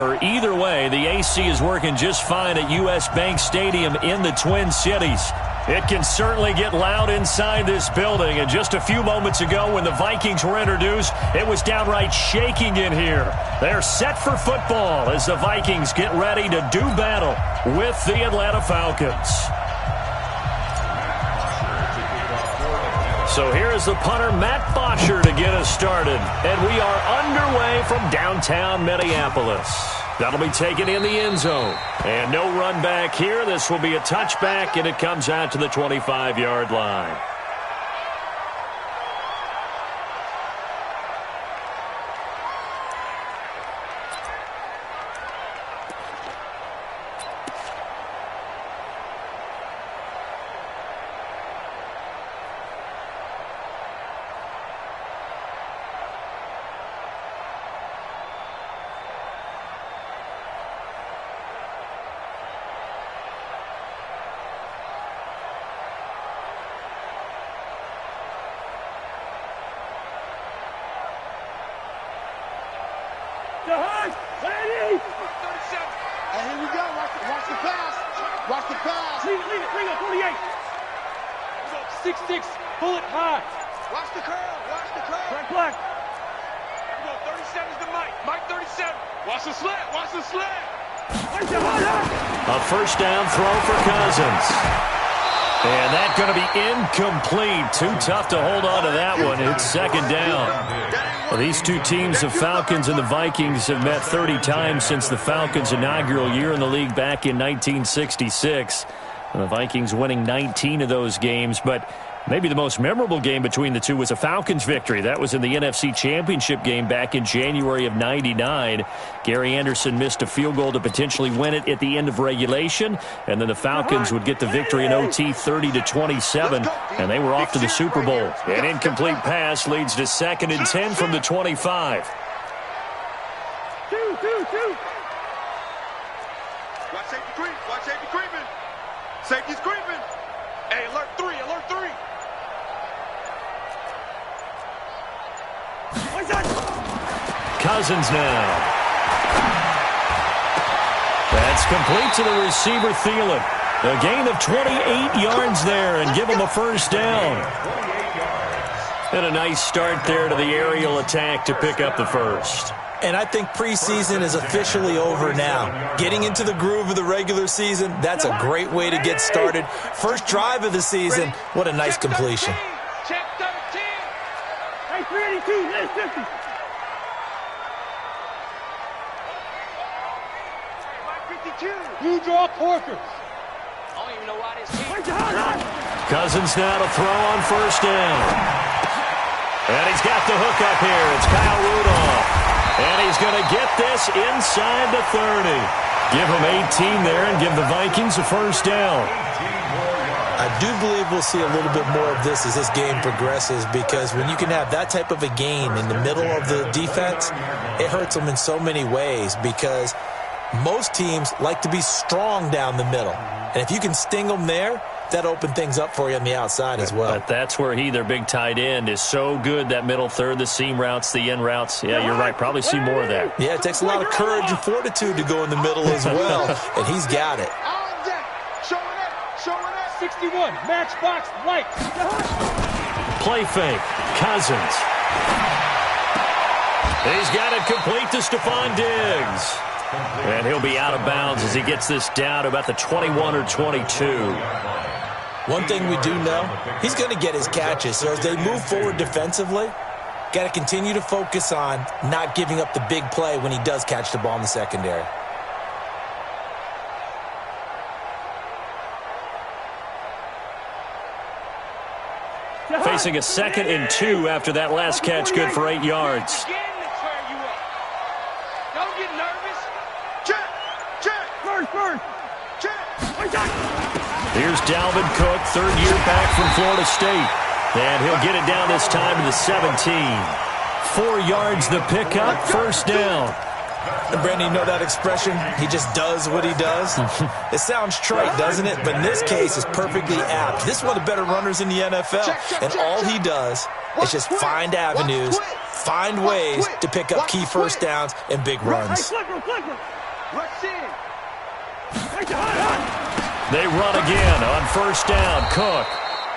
Either way, the AC is working just fine at U.S. Bank Stadium in the Twin Cities. It can certainly get loud inside this building, and just a few moments ago when the Vikings were introduced, it was downright shaking in here. They're set for football as the Vikings get ready to do battle with the Atlanta Falcons. So here is the punter, Matt Bosher, to get us started. And we are underway from downtown Minneapolis. That'll be taken in the end zone. And no run back here. This will be a touchback, and it comes out to the 25-yard line. A first down throw for Cousins. And that's going to be incomplete. Too tough to hold on to that one. It's second down. Well, these two teams, the Falcons and the Vikings, have met 30 times since the Falcons' inaugural year in the league back in 1966. And the Vikings winning 19 of those games, but maybe the most memorable game between the two was a Falcons victory. That was in the NFC Championship game back in January of '99. Gary Anderson missed a field goal to potentially win it at the end of regulation, and then the Falcons would get the victory in OT 30-27, and they were off to the Super Bowl. An incomplete pass leads to 2nd and 10 from the 25. Watch safety creep. Watch safety creeping. Safety's creeping. Hey, alert 3, alert 3. Cousins now. That's complete to the receiver, Thielen. A gain of 28 yards there and give him a first down. And a nice start there to the aerial attack to pick up the first. And I think preseason is officially over now. Getting into the groove of the regular season, that's a great way to get started. First drive of the season, what a nice completion. Check 13. Hey, 382, let's 50. You draw Corkers. I don't even know why this team. Cousins now to throw on first down. And he's got the hook up here. It's Kyle Rudolph. And he's going to get this inside the 30. Give him 18 there and give the Vikings a first down. I do believe we'll see a little bit more of this as this game progresses, because when you can have that type of a gain in the middle of the defense, it hurts them in so many ways, because most teams like to be strong down the middle. And if you can sting them there, that open things up for you on the outside as well. But that's where their big tight end, is so good, that middle third, the seam routes, the in routes. Yeah, you're right. Probably see more of that. Yeah, it takes a lot of courage and fortitude to go in the middle as well, and he's got it. Showing up. 61, matchbox light. Play fake. Cousins. He's got it complete to Stephon Diggs. And he'll be out of bounds as he gets this down to about the 21 or 22. One thing we do know, he's going to get his catches. So as they move forward defensively, got to continue to focus on not giving up the big play when he does catch the ball in the secondary. Facing a 2nd and 2 after that last catch, good for 8 yards. Don't get nervous. Check. First. Here's Dalvin Cook, 3rd year back from Florida State. And he'll get it down this time to the 17. 4 yards the pickup, first down. And Brandon, you know that expression? He just does what he does. It sounds trite, doesn't it? But in this case, it's perfectly apt. This is one of the better runners in the NFL. And all he does is just find avenues find ways to pick up key first downs and big runs. Rush in. They run again on first down. Cook.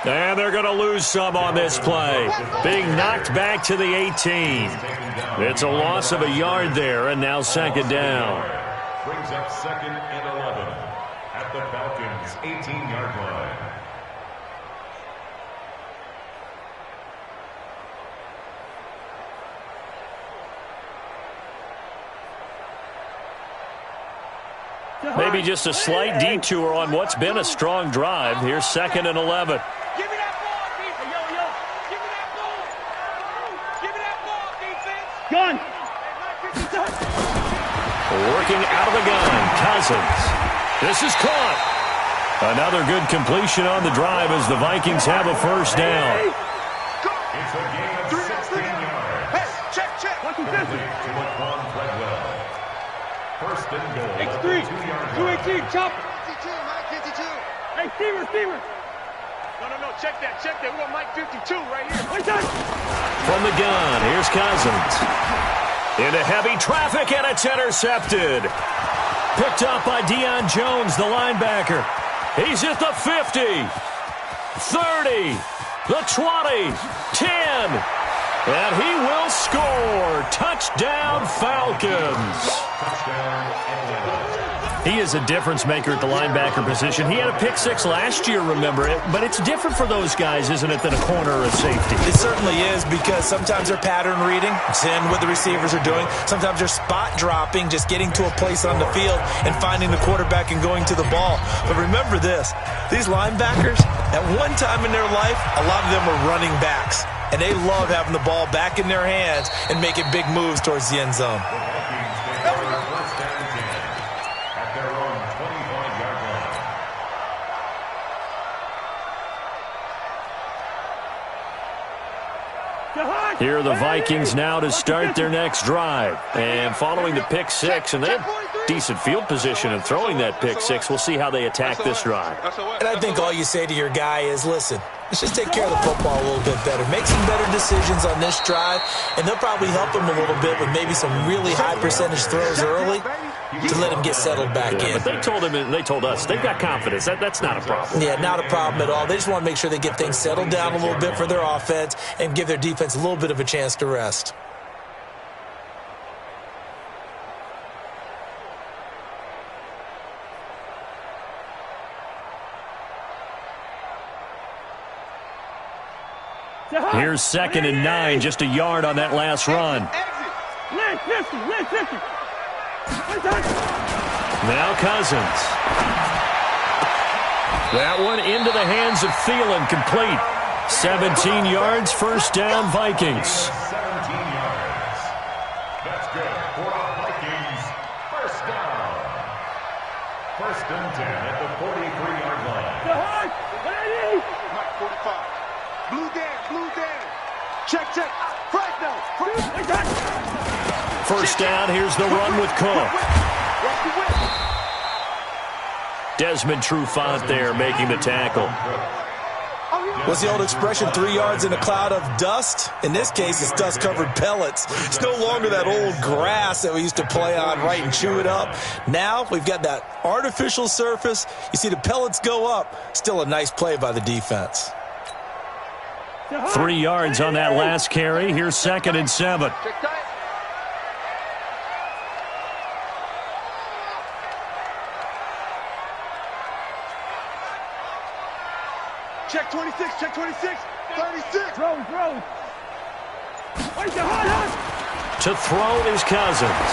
And they're going to lose some on this play. Being knocked back to the 18. It's a loss of a yard there, and now second down. Brings up 2nd and 11 at the Falcons' 18-yard line. Maybe just a slight detour on what's been a strong drive. Here's 2nd and 11. Give me that ball, defense. Yo, yo. Give me that ball. Give me that ball, defense. Gun. Working out of the gun, Cousins. This is caught. Another good completion on the drive as the Vikings have a first down. It's a gain of 16 yards. Hey, check. What's the Complete to Laquan Treadwell. First and goal. X3. 218, chop. 52, Mike 52. Hey, Steamer. No, check that. We got Mike 52 right here. Wait time. From the gun, here's Cousins. Into heavy traffic, and it's intercepted. Picked up by Deion Jones, the linebacker. He's at the 50, 30, the 20, 10, and he will score. Touchdown, Falcons. He is a difference maker at the linebacker position. He had a pick six last year, remember it, but it's different for those guys, isn't it, than a corner or a safety? It certainly is, because sometimes they're pattern reading, seeing what the receivers are doing. Sometimes they're spot dropping, just getting to a place on the field and finding the quarterback and going to the ball. But remember this, these linebackers, at one time in their life, a lot of them were running backs. And they love having the ball back in their hands and making big moves towards the end zone. Here are the Vikings now to start their next drive. And following the pick six, and they have decent field position in throwing that pick six. We'll see how they attack this drive. And I think all you say to your guy is, listen, let's just take care of the football a little bit better. Make some better decisions on this drive, and they'll probably help him a little bit with maybe some really high percentage throws early to let him get settled back in. But they told him, and they told us, they've got confidence. That's not a problem. Yeah, not a problem at all. They just want to make sure they get things settled down a little bit for their offense and give their defense a little bit of a chance to rest. Here's 2nd and 9, just a yard on that last run. Land 50. Now Cousins. That one into the hands of Thielen, complete. 17 yards, first down, Vikings. 17 yards. That's good for the Vikings. First down. First and 10 at the 43-yard line. Mike 45. Blue Dan. Check. Frank now. First down, here's the run with Cook. Desmond Trufant there making the tackle. What's the old expression, 3 yards in a cloud of dust? In this case, it's dust-covered pellets. It's no longer that old grass that we used to play on, right, and chew it up. Now we've got that artificial surface. You see the pellets go up. Still a nice play by the defense. 3 yards on that last carry. Here's 2nd and 7. Check 26. 36. Throw. To throw is Cousins.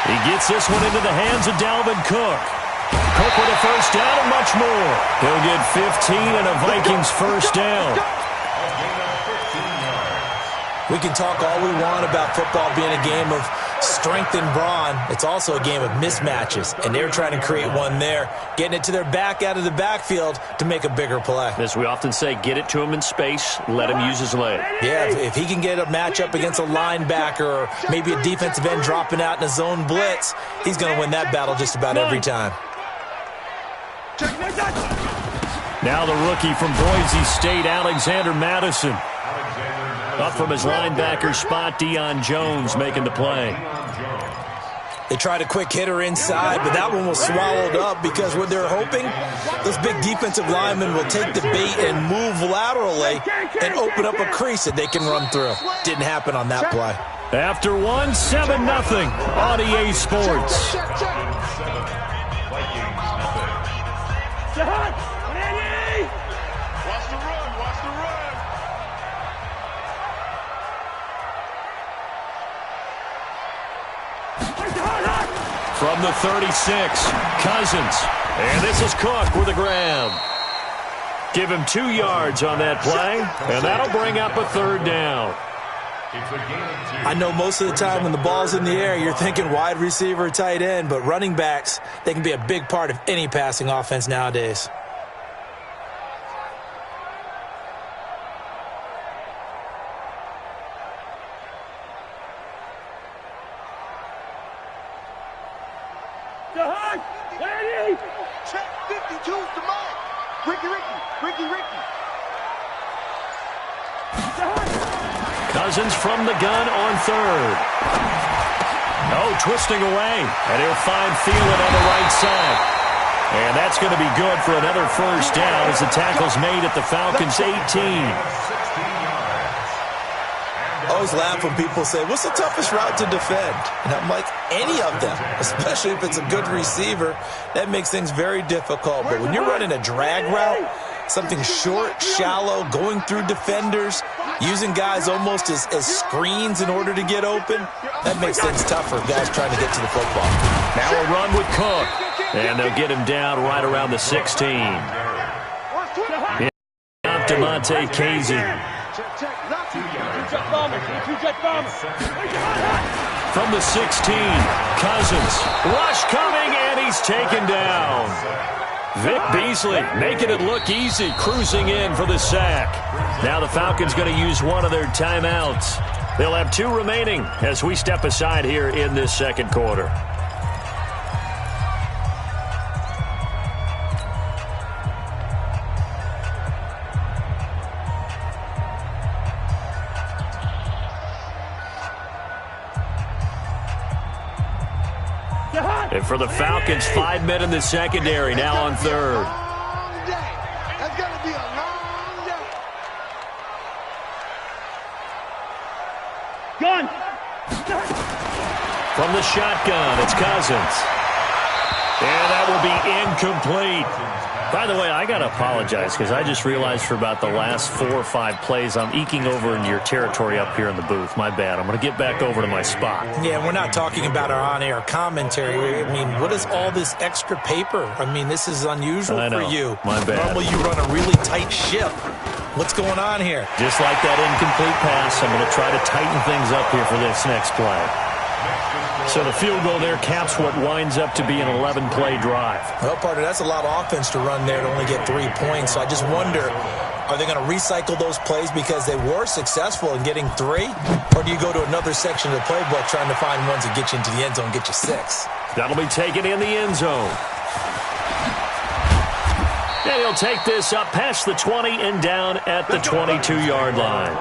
He gets this one into the hands of Dalvin Cook. Cook with a first down and much more. He'll get 15 and a Vikings first down. We can talk all we want about football being a game of strength and brawn. It's also a game of mismatches, and they're trying to create one there, getting it to their back out of the backfield to make a bigger play. As we often say, get it to him in space, let him use his leg. Yeah, if he can get a matchup against a linebacker or maybe a defensive end dropping out in a zone blitz, he's going to win that battle just about every time. Now the rookie from Boise State, Alexander Madison. Up from his linebacker spot, Deion Jones making the play. They tried a quick hitter inside, but that one was swallowed up because what they're hoping, those big defensive linemen will take the bait and move laterally and open up a crease that they can run through. Didn't happen on that play. After 7-0 on EA Sports. From the 36, Cousins. And this is Cook with a grab. Give him 2 yards on that play, and that'll bring up a 3rd down. I know most of the time when the ball's in the air, you're thinking wide receiver, tight end, but running backs, they can be a big part of any passing offense nowadays. Check 52's the mark. Ricky. Cousins from the gun on 3rd. Oh, twisting away. And he'll find Thielen on the right side. And that's going to be good for another 1st down as the tackle's made at the Falcons' 18. I always laugh when people say, what's the toughest route to defend? And I'm like, any of them, especially if it's a good receiver. That makes things very difficult. But when you're running a drag route, something short, shallow, going through defenders, using guys almost as screens in order to get open, that makes things tough for guys trying to get to the football. Now a run with Cook. And they'll get him down right around the 16. Out to Monte Casey. From the 16, Cousins. Rush coming, and he's taken down. Vic Beasley making it look easy, cruising in for the sack. Now the Falcons going to use one of their timeouts. They'll have 2 remaining as we step aside here in this 2nd quarter. And for the Falcons, 5 men in the secondary, now on 3rd. That's going to be a long day. Gun. From the shotgun, it's Cousins. And that will be incomplete. By the way, I got to apologize because I just realized for about the last 4 or 5 plays, I'm eking over into your territory up here in the booth. My bad. I'm going to get back over to my spot. Yeah, we're not talking about our on-air commentary. I mean, what is all this extra paper? I mean, this is unusual for you. My bad. Normally you run a really tight ship. What's going on here? Just like that incomplete pass, I'm going to try to tighten things up here for this next play. So the field goal there caps what winds up to be an 11-play drive. Well, partner, that's a lot of offense to run there to only get 3 points. So I just wonder, are they going to recycle those plays because they were successful in getting 3? Or do you go to another section of the playbook trying to find ones that get you into the end zone and get you 6? That'll be taken in the end zone. And he'll take this up past the 20 and down at the 22-yard line.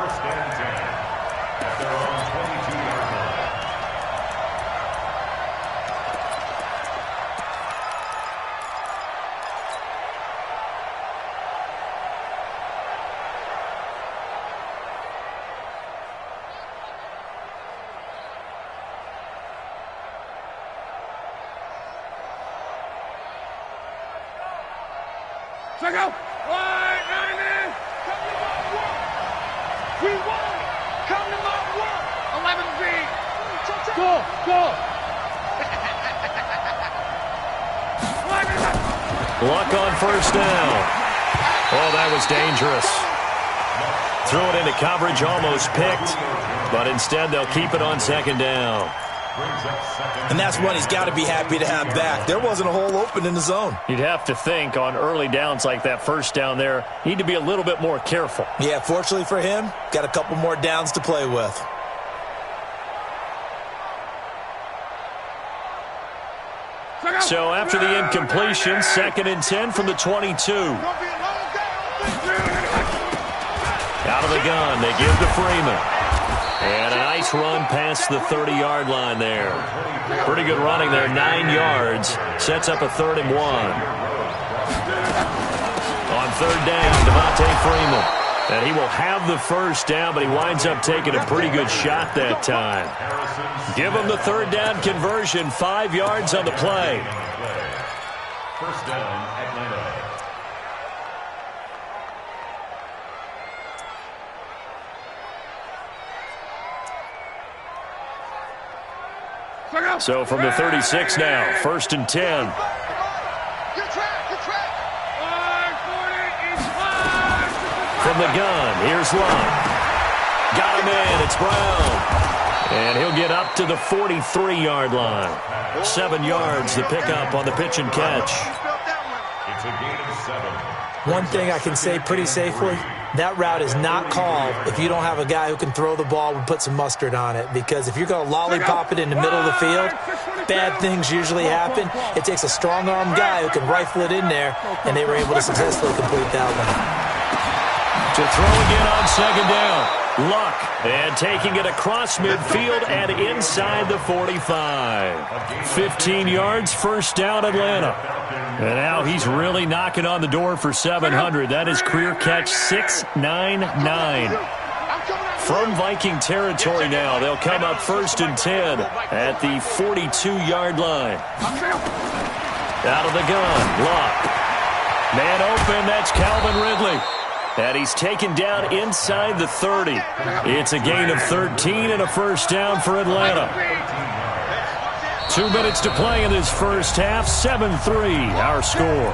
Check out. Right, man. Come to my work. We won. Come to my work. 11 feet. Go. Luck on 1st down. Oh, that was dangerous. Threw it into coverage, almost picked. But instead, they'll keep it on 2nd down. And that's one he's got to be happy to have back. There wasn't a hole open in the zone. You'd have to think on early downs like that 1st down there, need to be a little bit more careful. Yeah, fortunately for him, got a couple more downs to play with. So after the incompletion, 2nd and 10 from the 22. Out of of the gun, they give to Freeman. And a nice run past the 30-yard line there. Pretty good running there, 9 yards. Sets up a 3rd and 1. On 3rd down, Devontae Freeman. And he will have the first down, but he winds up taking a pretty good shot that time. Give him the 3rd down conversion, 5 yards on the play. First down, Atlanta. So from the 36 now, 1st and 10. From the gun, here's Love. Got him in, it's Brown. And he'll get up to the 43-yard line. 7 yards to pick up on the pitch and catch. It's a gain of 7. One thing I can say pretty safely, that route is not called if you don't have a guy who can throw the ball and put some mustard on it. Because if you're going to lollipop it in the middle of the field, bad things usually happen. It takes a strong-armed guy who can rifle it in there, and they were able to successfully complete that one. To throw again on 2nd down. Luck. And taking it across midfield and inside the 45. 15 yards, 1st down, Atlanta. And now he's really knocking on the door for 700. That is career catch 699. From Viking territory now, they'll come up 1st and 10 at the 42-yard line. Out of the gun, Luck. Man open, that's Calvin Ridley. And he's taken down inside the 30. It's a gain of 13 and a 1st down for Atlanta. 2 minutes to play in this first half. 7-3, our score.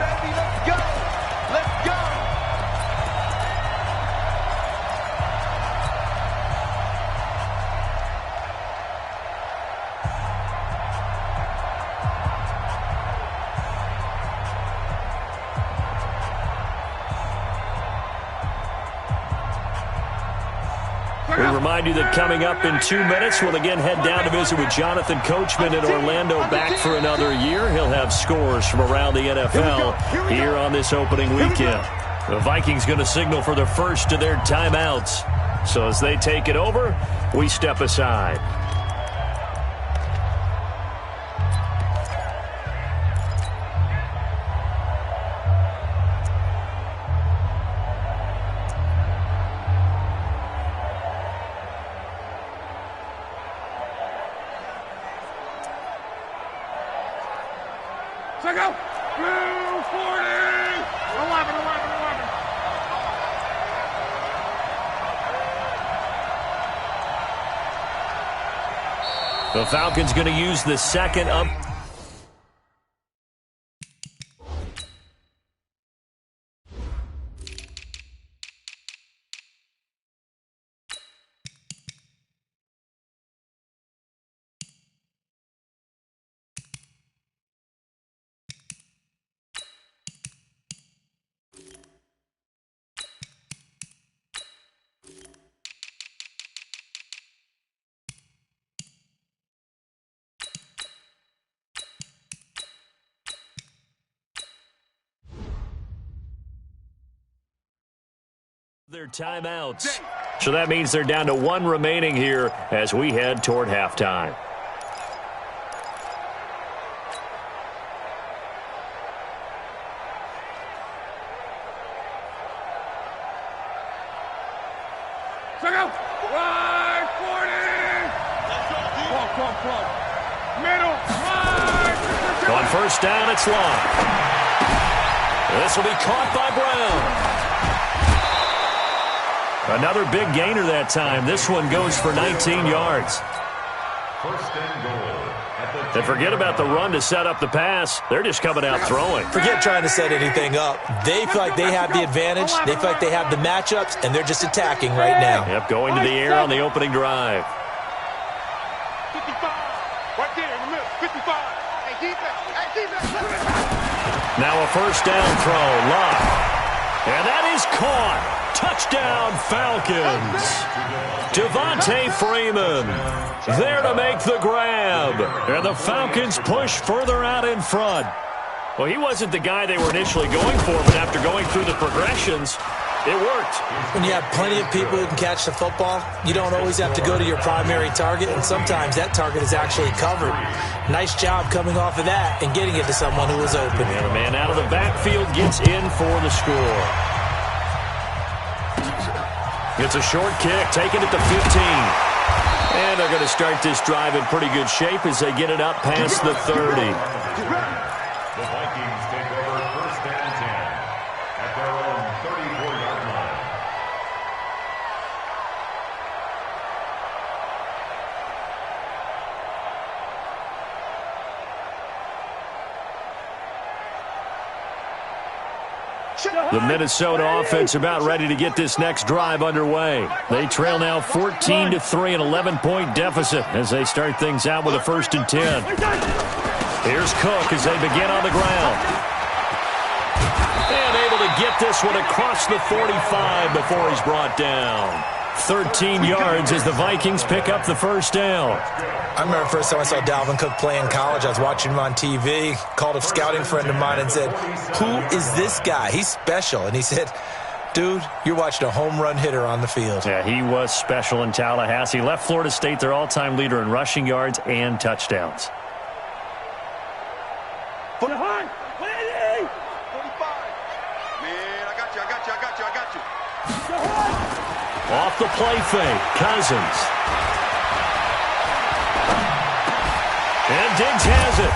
We remind you that coming up in 2 minutes, we'll again head down to visit with Jonathan Coachman in Orlando, back for another year. He'll have scores from around the NFL here on this opening weekend. The Vikings going to signal for the first of their timeouts. So as they take it over, we step aside. Check out. 240. 11. The Falcons going to use the second up. Their timeouts. So that means they're down to 1 remaining here as we head toward halftime. Check out. 140. Plug. Middle. On 1st down, it's long. This will be caught by Brown. Another big gainer that time. This one goes for 19 yards. First and goal. And forget about the run to set up the pass. They're just coming out throwing. Forget trying to set anything up. They feel like they have the advantage. They feel like they have the matchups, and they're just attacking right now. Yep, going to the air on the opening drive. 55. Right there in the middle. 55. Hey, defense. Now a 1st down throw. Luck. And that is caught. Touchdown, Falcons. Devontae Freeman there to make the grab. And the Falcons push further out in front. Well, he wasn't the guy they were initially going for, but after going through the progressions, It worked. When you have plenty of people who can catch the football, you don't always have to go to your primary target, and sometimes that target is actually covered. Nice job coming off of that and getting it to someone who was open. And the man out of the backfield gets in for the score. It's a short kick, taking it to 15. And they're going to start this drive in pretty good shape as they get it up past the 30. The Vikings take over first and 10 at their own 34-yard line. The Minnesota offense about ready to get this next drive underway. They trail now 14-3, an 11-point deficit as they start things out with a 1st and 10. Here's Cook as they begin on the ground. And able to get this one across the 45 before he's brought down. 13 yards as the Vikings pick up the first down. I remember the first time I saw Dalvin Cook play in college. I was watching him on TV, called a scouting friend of mine and said, "Who is this guy? He's special." And he said, "Dude, you're watching a home run hitter on the field." Yeah, he was special in Tallahassee. Left Florida State their all-time leader in rushing yards and touchdowns. 45. Man, I got you. Off the play fake, Cousins. And Diggs has it.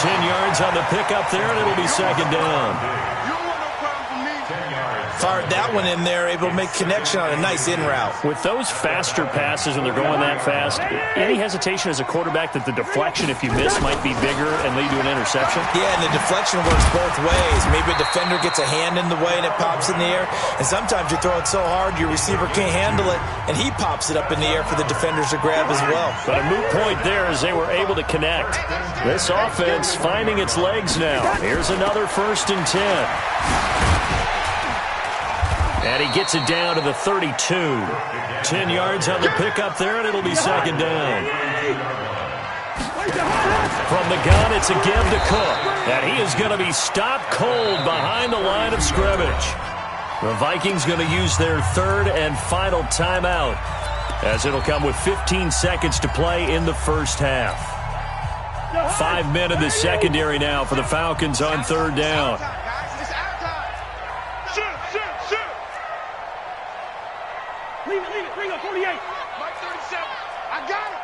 10 yards on the pickup there, and it'll be second down. You don't want no problem from me. 10 yards. Fired that one in there, able to make connection on a nice in route. With those faster passes when they're going that fast, any hesitation as a quarterback that the deflection, if you miss, might be bigger and lead to an interception? Yeah, and the deflection works both ways. Maybe a defender gets a hand in the way and it pops in the air. And sometimes you throw it so hard your receiver can't handle it, and he pops it up in the air for the defenders to grab as well. But a moot point there as they were able to connect. This offense finding its legs now. Here's another 1st and 10. And he gets it down to the 32. 10 yards on the pickup there, and it'll be second down. From the gun, it's a give to Cook. And he is going to be stopped cold behind the line of scrimmage. The Vikings going to use their 3rd and final timeout, as it'll come with 15 seconds to play in the first half. 5 men in the secondary now for the Falcons on 3rd down. Leave it, bring up 48. Mike 37. I got it.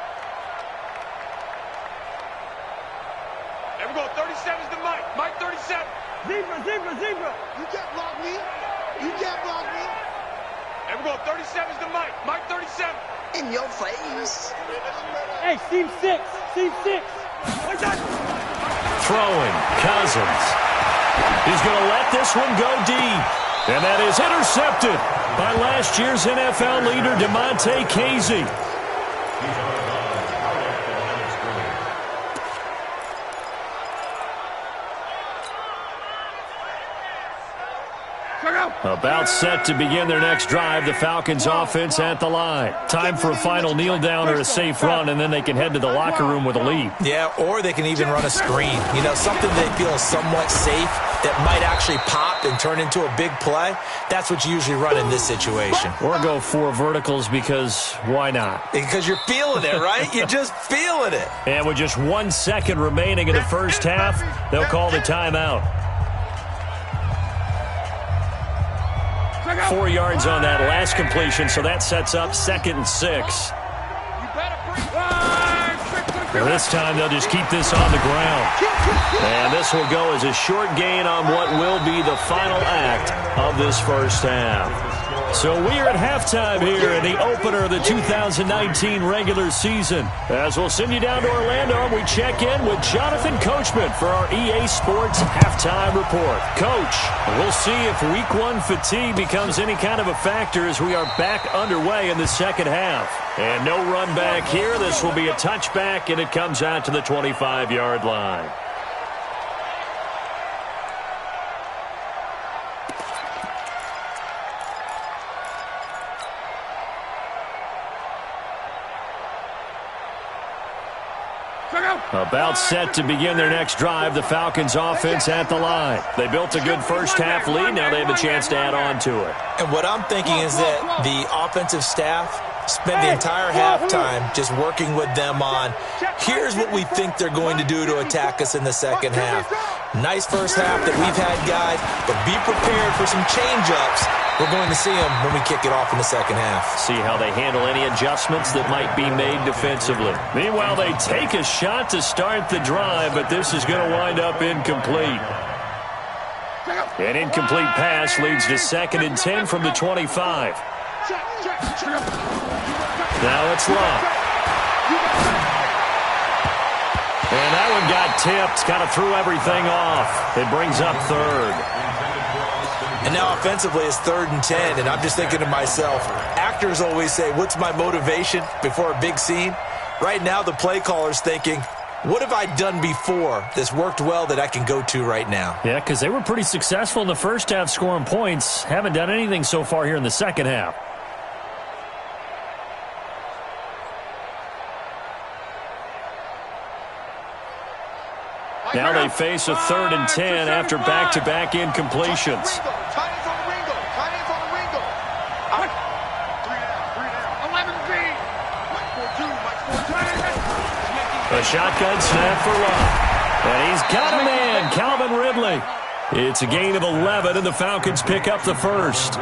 There we go. 37's the Mike. Mike 37. Zebra. You can't block me. There we go. 37's the Mike. Mike 37. In your face. Hey, Steve 6. Throwing, Cousins. He's going to let this one go deep. And that is intercepted by last year's NFL leader, DeMonte Casey. About set to begin their next drive, the Falcons offense at the line. Time for a final kneel down or a safe run, and then they can head to the locker room with a lead. Yeah, or they can even run a screen. You know, something they feel is somewhat safe that might actually pop and turn into a big play. That's what you usually run in this situation. Or go 4 verticals because why not? Because you're feeling it, right? You're just feeling it. And with just 1 second remaining in the first half, they'll call the timeout. 4 yards on that last completion, so that sets up 2nd and 6. Well, this time they'll just keep this on the ground. And this will go as a short gain on what will be the final act of this first half. So we are at halftime here in the opener of the 2019 regular season. As we'll send you down to Orlando, and we check in with Jonathan Coachman for our EA Sports Halftime Report. Coach, we'll see if Week 1 fatigue becomes any kind of a factor as we are back underway in the second half. And no run back here. This will be a touchback, and it comes out to the 25-yard line. Check out. About set to begin their next drive, the Falcons offense at the line. They built a good first half lead. Now they have a chance to add on to it. And what I'm thinking is that the offensive staff spent the entire halftime just working with them on, here's what we think they're going to do to attack us in the second half. Nice first half that we've had, guys, but be prepared for some change-ups. We're going to see them when we kick it off in the second half. See how they handle any adjustments that might be made defensively. Meanwhile, they take a shot to start the drive, but this is going to wind up incomplete. An incomplete pass leads to 2nd and 10 from the 25. Now it's Love. And that one got tipped, kind of threw everything off. It brings up 3rd. And now offensively it's 3rd and 10, and I'm just thinking to myself, actors always say, what's my motivation before a big scene? Right now the play caller's thinking, what have I done before that's worked well that I can go to right now? Yeah, because they were pretty successful in the first half scoring points. Haven't done anything so far here in the second half. Now they face a 3rd and 10 after back-to-back incompletions. A shotgun snap for Love. And he's got a man, Calvin Ridley. It's a gain of 11, and the Falcons pick up the first.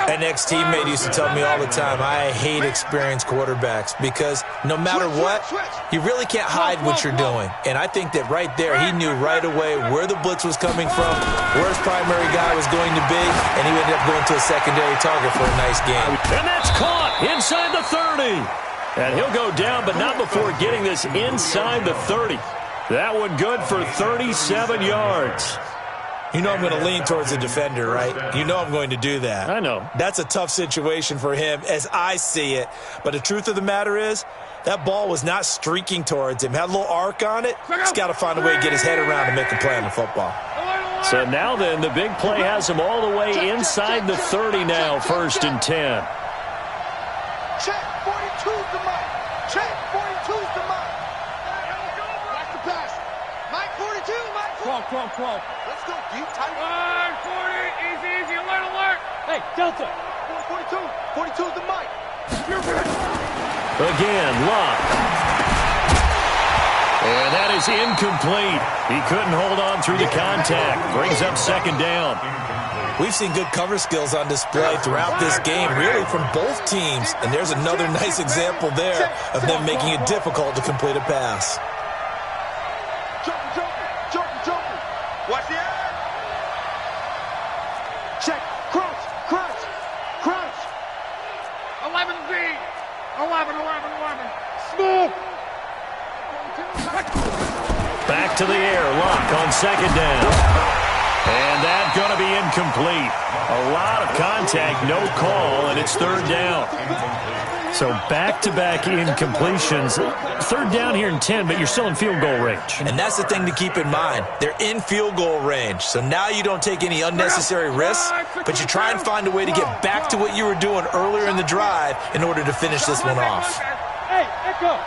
An ex-teammate used to tell me all the time, I hate experienced quarterbacks because no matter what, you really can't hide what you're doing. And I think that right there, he knew right away where the blitz was coming from, where his primary guy was going to be, and he ended up going to a secondary target for a nice game. And that's caught inside the 30. And he'll go down, but not before getting this inside the 30. That one good for 37 yards. You know I'm going to lean towards the defender, right? You know I'm going to do that. I know. That's a tough situation for him as I see it. But the truth of the matter is, that ball was not streaking towards him. Had a little arc on it. He's got to find a way to get his head around and make a play on the football. So now then, the big play has him all the way inside the 30 now, 1st and 10. Check, 42's the mic. Check, 42's the mic. Watch the pass. Mike 42, Mike 42. 12. Let's go, deep, tight. 40, easy, alert. Hey, Delta. 42, 42's the mic. Again, Love. And that is incomplete. He couldn't hold on through the contact. Brings up 2nd down. We've seen good cover skills on display throughout this game, really from both teams. And there's another nice example there of them making it difficult to complete a pass. Jumping. Watch the air. Check, crunch. 11B. 11. Smooth. Back to the air. Lock on 2nd down. And that's going to be incomplete. A lot of contact, no call, and it's 3rd down. So back-to-back incompletions. 3rd down here in 10, but you're still in field goal range. And that's the thing to keep in mind. They're in field goal range. So now you don't take any unnecessary risks, but you try and find a way to get back to what you were doing earlier in the drive in order to finish this one off. Hey, echo.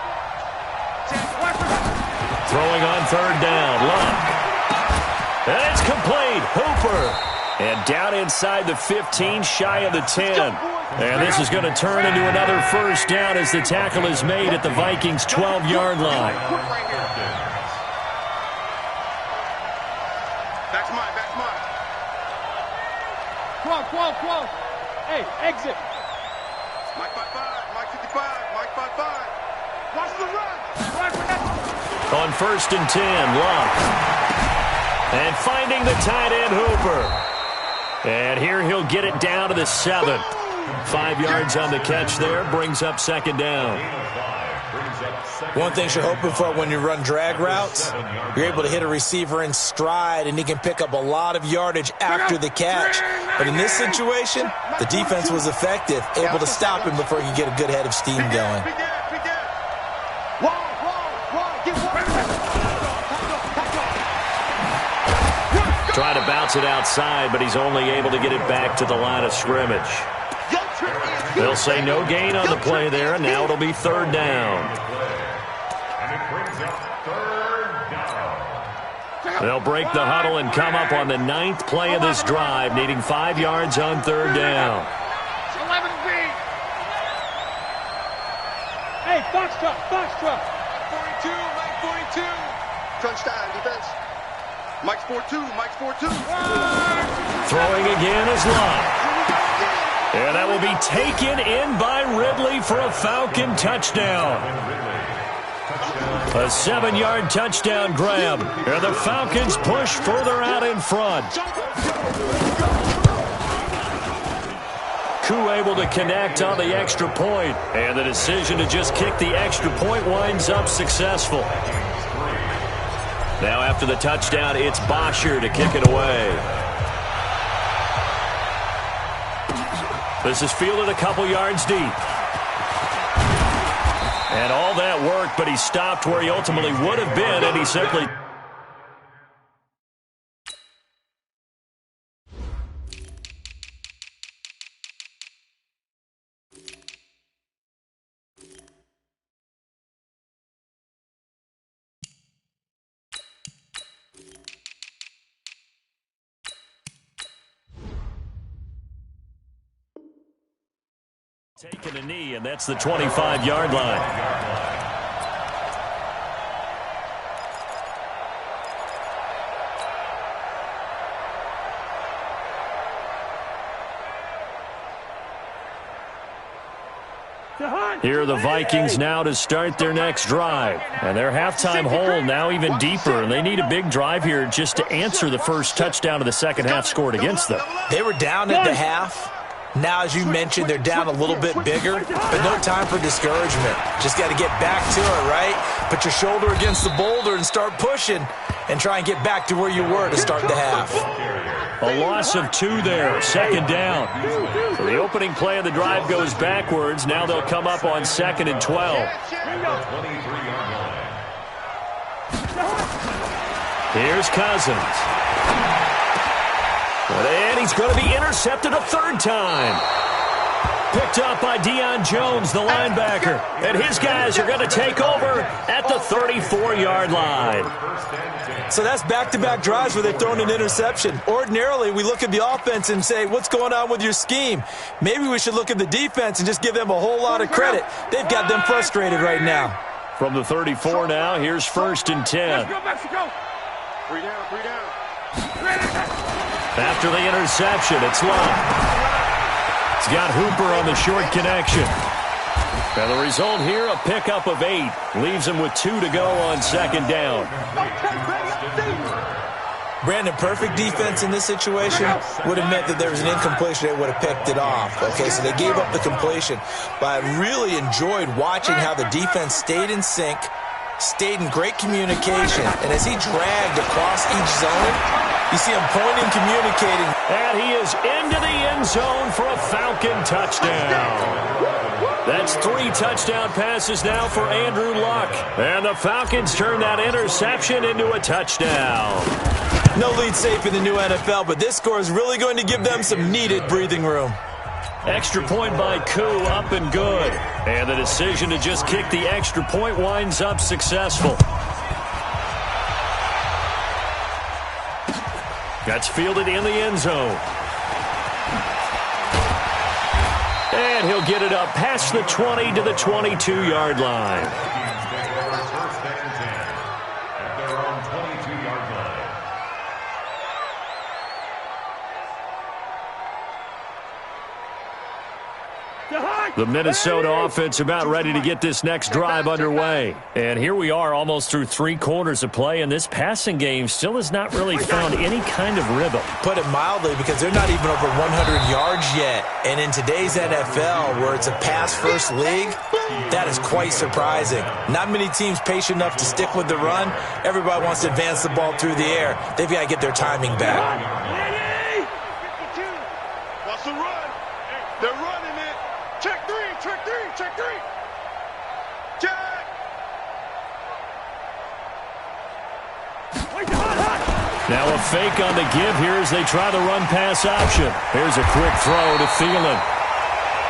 Throwing on 3rd down. Luck. And it's complete. Hooper. And down inside the 15, shy of the 10. And this is going to turn into another 1st down as the tackle is made at the Vikings' 12-yard line. That's mine. 12. Hey, exit. Mike 55, Mike 55, Mike 55. Watch the run. On 1st and 10, Love. And finding the tight end, Hooper. And here he'll get it down to the 7. 5 yards on the catch there, brings up 2nd down. One thing you're hoping for when you run drag routes, you're able to hit a receiver in stride, and he can pick up a lot of yardage after the catch. But in this situation, the defense was effective, able to stop him before he could get a good head of steam going. Trying to bounce it outside, but he's only able to get it back to the line of scrimmage. They'll say no gain on the play there, and now it'll be 3rd down. brings up third down. They'll break the huddle and come up on the 9th play of this drive, needing 5 yards on third down. 11 feet. Hey, box truck, box truck. 42, Mike 42. Crunch time, defense. Mike's 4-2, Mike's 4-2. Throwing again is Love. And that will be taken in by Ridley for a Falcon touchdown. A 7-yard touchdown grab. And the Falcons push further out in front. Koo able to connect on the extra point. And the decision to just kick the extra point winds up successful. Now after the touchdown, it's Bosher to kick it away. This is fielded a couple yards deep. And all that work, but he stopped where he ultimately would have been, and he simply... taking a knee, and that's the 25-yard line. Here are the Vikings now to start their next drive. And their halftime hole now even deeper, and they need a big drive here just to answer the first touchdown of the second half scored against them. They were down at the half. Now, as you mentioned, they're down a little bit bigger, but no time for discouragement. Just got to get back to it, right? Put your shoulder against the boulder and start pushing and try and get back to where you were to start the half. A loss of 2 there, second down. So the opening play of the drive goes backwards. Now they'll come up on 2nd and 12. Here's Cousins. And he's going to be intercepted a 3rd time. Picked up by Deion Jones, the linebacker. And his guys are going to take over at the 34-yard line. So that's back-to-back drives where they've thrown an interception. Ordinarily, we look at the offense and say, what's going on with your scheme? Maybe we should look at the defense and just give them a whole lot of credit. They've got them frustrated right now. From the 34 now, here's 1st and 10. Let's go, Mexico. 3 down, 3 down. After the interception, it's Love. He's got Hooper on the short connection. And the result here, a pickup of 8. Leaves him with 2 to go on 2nd down. Brandon, perfect defense in this situation would have meant that there was an incompletion. They would have picked it off. Okay, so they gave up the completion. But I really enjoyed watching how the defense stayed in sync, stayed in great communication. And as he dragged across each zone, you see him pointing, communicating. And he is into the end zone for a Falcon touchdown. That's 3 touchdown passes now for Andrew Luck. And the Falcons turn that interception into a touchdown. No lead safe in the new NFL, but this score is really going to give them some needed breathing room. Extra point by Koo, up and good. And the decision to just kick the extra point winds up successful. That's fielded in the end zone. And he'll get it up past the 20 to the 22-yard line. First and 10 at their own 22-yard line. The Minnesota offense about ready to get this next drive underway. And here we are almost through 3 quarters of play, and this passing game still has not really found any kind of rhythm. Put it mildly, because they're not even over 100 yards yet. And in today's NFL, where it's a pass-first league, that is quite surprising. Not many teams patient enough to stick with the run. Everybody wants to advance the ball through the air. They've got to get their timing back. What's the run? They're running it. Check 3, check 3, check 3. Check. Now a fake on the give here as they try the run-pass option. Here's a quick throw to Thielen.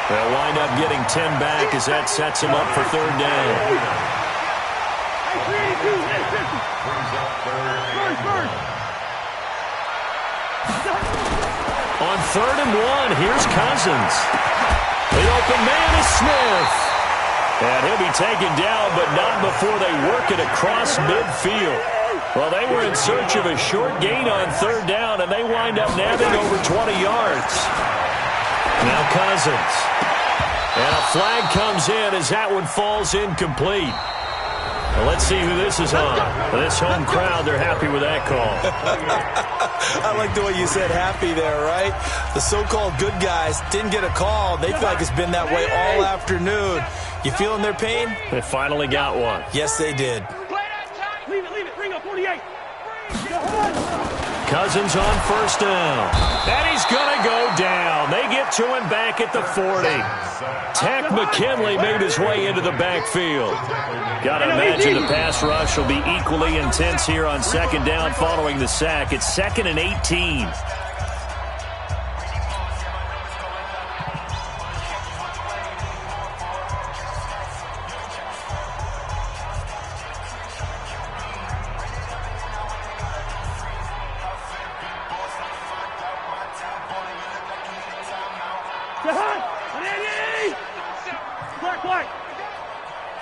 They'll wind up getting 10 back as that sets him up for 3rd down. Brings up third. On 3rd and 1, here's Cousins. The open man is Smith. And he'll be taken down, but not before they work it across midfield. Well, they were in search of a short gain on 3rd down, and they wind up nabbing over 20 yards. Now Cousins. And a flag comes in as that one falls incomplete. Well, let's see who this is on. This home crowd, they're happy with that call. I like the way you said happy there, right? The so-called good guys didn't get a call. They feel like it's been that way all afternoon. You feeling their pain? They finally got one. Yes, they did. Leave it. Bring up 48. Cousins on 1st down. And he's going to go down. They get to him back at the 40. Tack McKinley made his way into the backfield. Got to imagine the pass rush will be equally intense here on 2nd down following the sack. It's 2nd and 18. Black.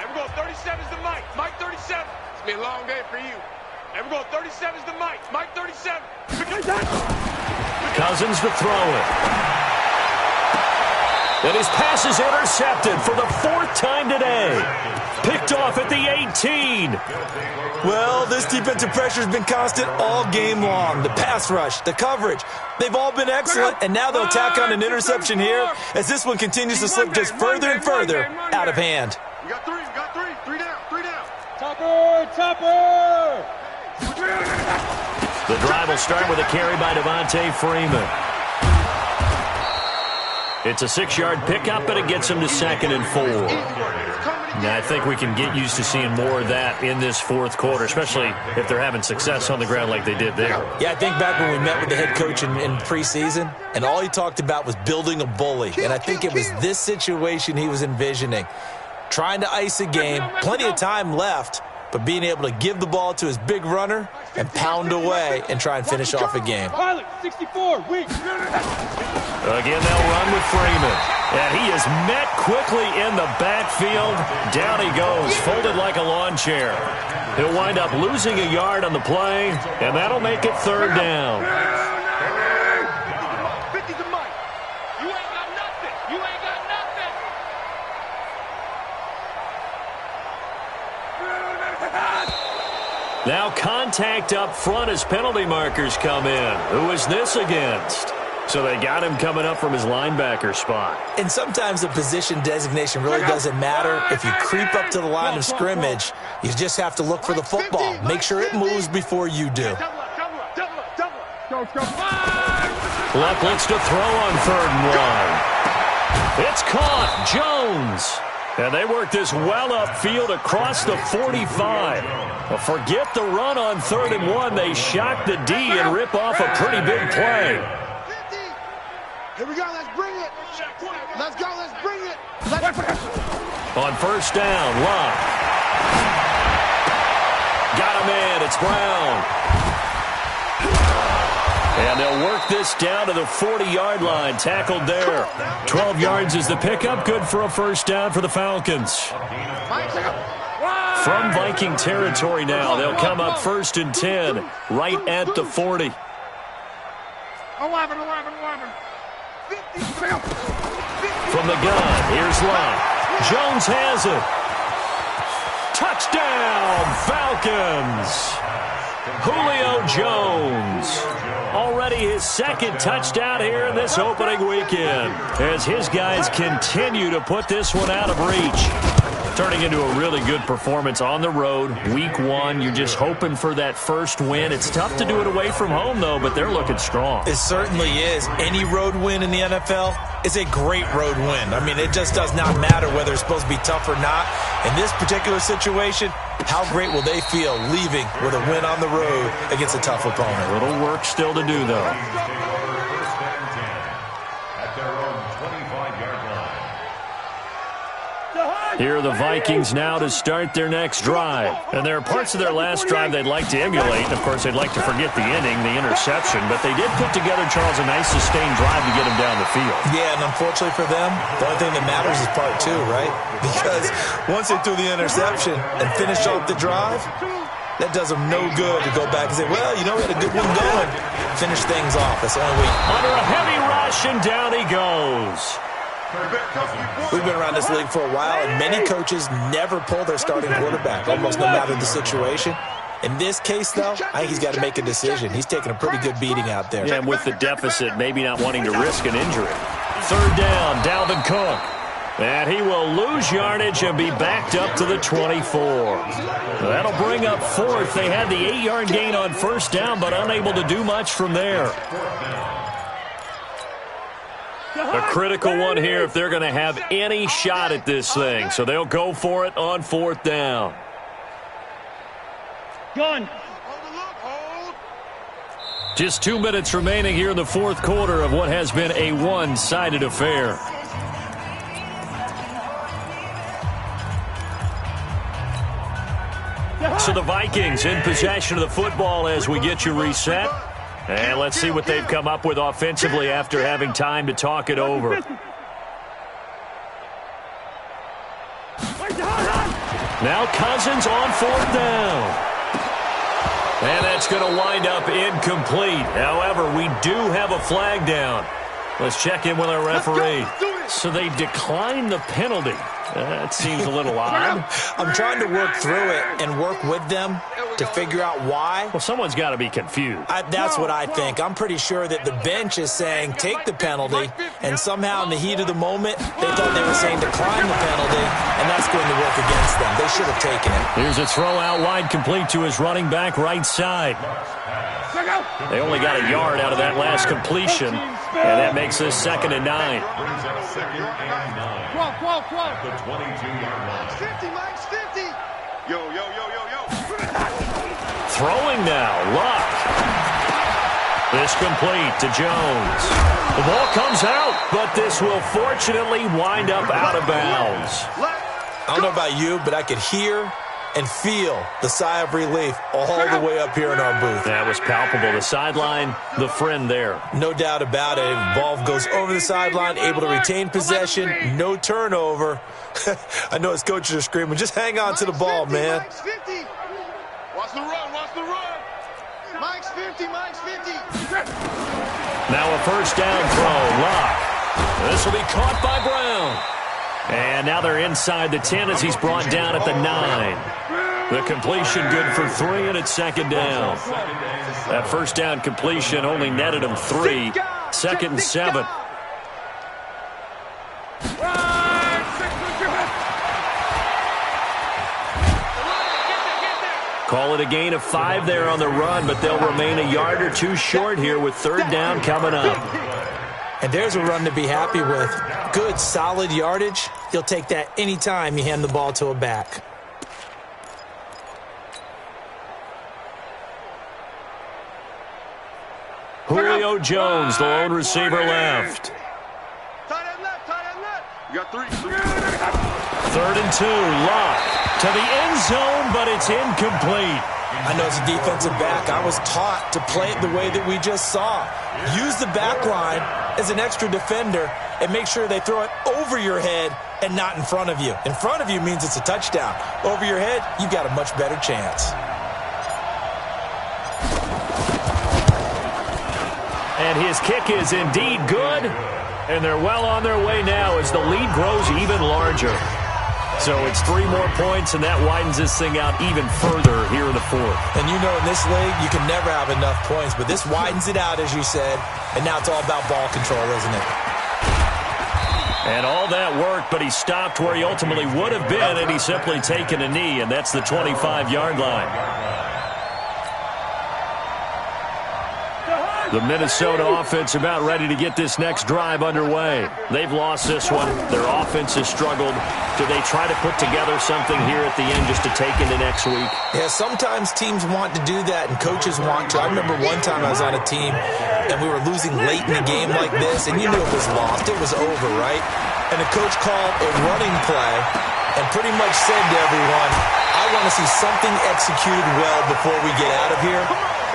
Ever go 37's the Mike. Mike 37. It's been a long day for you. Ever go 37's the Mike. Mike 37. Cousins to throw it. And his pass is intercepted for the 4th time today. Picked off at the 18. Well, this defensive pressure has been constant all game long. The pass rush, the coverage, they've all been excellent, and now they'll tack on an interception here as this one continues to slip just further and further out of hand. We got three. Three down. Topper! The drive will start with a carry by Devontae Freeman. It's a 6-yard pickup, but it gets him to 2nd and 4. Now, I think we can get used to seeing more of that in this 4th quarter, especially if they're having success on the ground like they did there. Yeah, I think back when we met with the head coach in preseason, and all he talked about was building a bully. And I think it was this situation he was envisioning. Trying to ice a game, plenty of time left, but being able to give the ball to his big runner and pound away and try and finish off a game. Pilot, 64, weak. Again, they'll run with Freeman. And he is met quickly in the backfield. Down he goes, folded like a lawn chair. He'll wind up losing a yard on the play, and that'll make it 3rd down. 50 to Mike. You ain't got nothing. Now contact up front as penalty markers come in. Who is this against? So they got him coming up from his linebacker spot. And sometimes the position designation really doesn't matter. If you creep up to the line of scrimmage, you just have to look for the football. Make sure it moves before you do. Luck looks to throw on 3rd and 1. It's caught. Jones. And they work this well upfield across the 45. Well, forget the run on 3rd and 1. They shock the D and rip off a pretty big play. Here we go. Let's bring it. Let's go. Let's bring it. On 1st down, Luck. Got him in. It's Brown. And they'll work this down to the 40-yard line. Tackled there. 12 yards is the pickup. Good for a 1st down for the Falcons. From Viking territory now, they'll come up 1st and 10, right at the 40. 11. From the gun, here's Luck. Jones has it. Touchdown, Falcons. Julio Jones. Already his 2nd touchdown here in this opening weekend as his guys continue to put this one out of reach. Turning into a really good performance on the road. Week 1, you're just hoping for that first win. It's tough to do it away from home, though, but they're looking strong. It certainly is. Any road win in the NFL is a great road win. I mean, it just does not matter whether it's supposed to be tough or not. In this particular situation, how great will they feel leaving with a win on the road against a tough opponent? A little work still to do, though. At their own 25-yard line. Here are the Vikings now to start their next drive. And there are parts of their last drive they'd like to emulate. Of course, they'd like to forget the inning, the interception. But they did put together, Charles, a nice sustained drive to get them down the field. Yeah, and unfortunately for them, the only thing that matters is part two, right? Because once they threw the interception and finished off the drive, that does them no good to go back and say, well, you know, we had a good one going. Finish things off. That's the only way. Under a heavy rush, and down he goes. We've been around this league for a while, and many coaches never pull their starting quarterback, almost no matter the situation. In this case, though, I think he's got to make a decision. He's taking a pretty good beating out there. Yeah, and with the deficit, maybe not wanting to risk an injury. Third down, Dalvin Cook. And he will lose yardage and be backed up to the 24. That'll bring up fourth. They had the 8-yard gain on first down, but unable to do much from there. A critical one here if they're going to have any shot at this thing. So they'll go for it on fourth down. Gun. Just 2 minutes remaining here in the fourth quarter of what has been a one-sided affair. So the Vikings in possession of the football as we get you reset. And let's see what they've come up with offensively after having time to talk it over. Now Cousins on fourth down. And that's going to wind up incomplete. However, we do have a flag down. Let's check in with our referee. So they declined the penalty. That seems a little odd. I'm trying to work through it and work with them to figure out why. Well, someone's got to be confused. That's what I think. I'm pretty sure that the bench is saying take the penalty, and somehow in the heat of the moment, they thought they were saying decline the penalty, and that's going to work against them. They should have taken it. Here's a throw out wide complete to his running back right side. They only got a yard out of that last completion, and that makes this 2nd and 9. The 22-yard line. 50, Mike's 50. Yo. Throwing now, Luck. This complete to Jones. The ball comes out, but this will fortunately wind up out of bounds. I don't know about you, but I could hear and feel the sigh of relief all the way up here in our booth. That was palpable. The sideline, the friend there. No doubt about it. Ball goes over the sideline, able to retain possession, no turnover. I know his coaches are screaming, just hang on to the ball, man. Mike's 50. Watch the run. Mike's 50. Now a first down throw. Luck. This will be caught by Brown. And now they're inside the 10 as he's brought down at the 9. The completion good for 3, and it's 2nd down. That first down completion only netted him 3. 2nd and 7. Call it a gain of 5 there on the run, but they'll remain a yard or 2 short here with 3rd down coming up. And there's a run to be happy with. Good, solid yardage. You'll take that anytime you hand the ball to a back. Julio Jones, the lone receiver left. Tight end left. You got 3. 3rd and 2, Luck to the end zone, but it's incomplete. I know as a defensive back, I was taught to play it the way that we just saw. Use the back line as an extra defender and make sure they throw it over your head and not in front of you. In front of you means it's a touchdown. Over your head, you've got a much better chance. And his kick is indeed good, and they're well on their way now as the lead grows even larger. So it's 3 more points, and that widens this thing out even further here in the 4th. And you know in this league, you can never have enough points, but this widens it out, as you said, and now it's all about ball control, isn't it? And all that worked, but he stopped where he ultimately would have been, and he's simply taken a knee, and that's the 25-yard line. The Minnesota offense about ready to get this next drive underway. They've lost this one. Their offense has struggled. Do they try to put together something here at the end just to take into next week? Yeah, sometimes teams want to do that and coaches want to. I remember one time I was on a team and we were losing late in the game like this, and you knew it was lost. It was over, right? And the coach called a running play, and pretty much said to everyone, I want to see something executed well before we get out of here.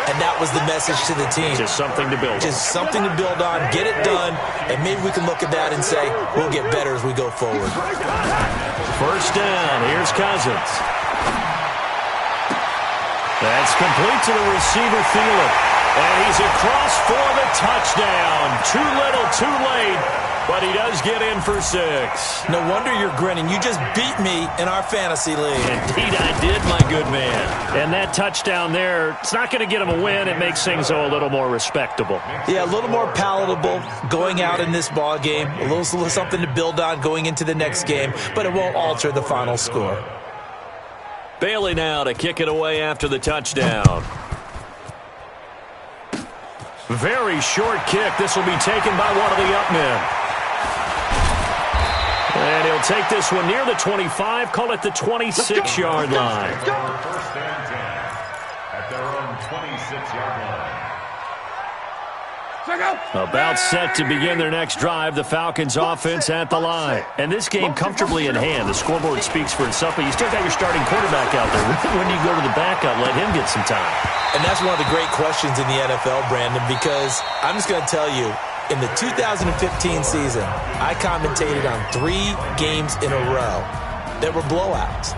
And that was the message to the team. Just something to build on. Just something to build on, get it done, and maybe we can look at that and say, we'll get better as we go forward. First down, here's Cousins. That's complete to the receiver, Thielen. And he's across for the touchdown. Too little, too late. But he does get in for 6. No wonder you're grinning. You just beat me in our fantasy league. Indeed I did, my good man. And that touchdown there, it's not going to get him a win. It makes things, though, a little more respectable. Yeah, a little more palatable going out in this ball game. A little something to build on going into the next game, but it won't alter the final score. Bailey now to kick it away after the touchdown. Very short kick. This will be taken by one of the up men. And he'll take this one near the 25, call it the 26-yard line. First and 10 at their own 26-yard line. About set to begin their next drive, the Falcons offense at the line. And this game comfortably in hand. The scoreboard speaks for itself, but you still got your starting quarterback out there. When do you go to the backup, let him get some time? And that's one of the great questions in the NFL, Brandon, because I'm just going to tell you, in the 2015 season, I commentated on 3 games in a row that were blowouts.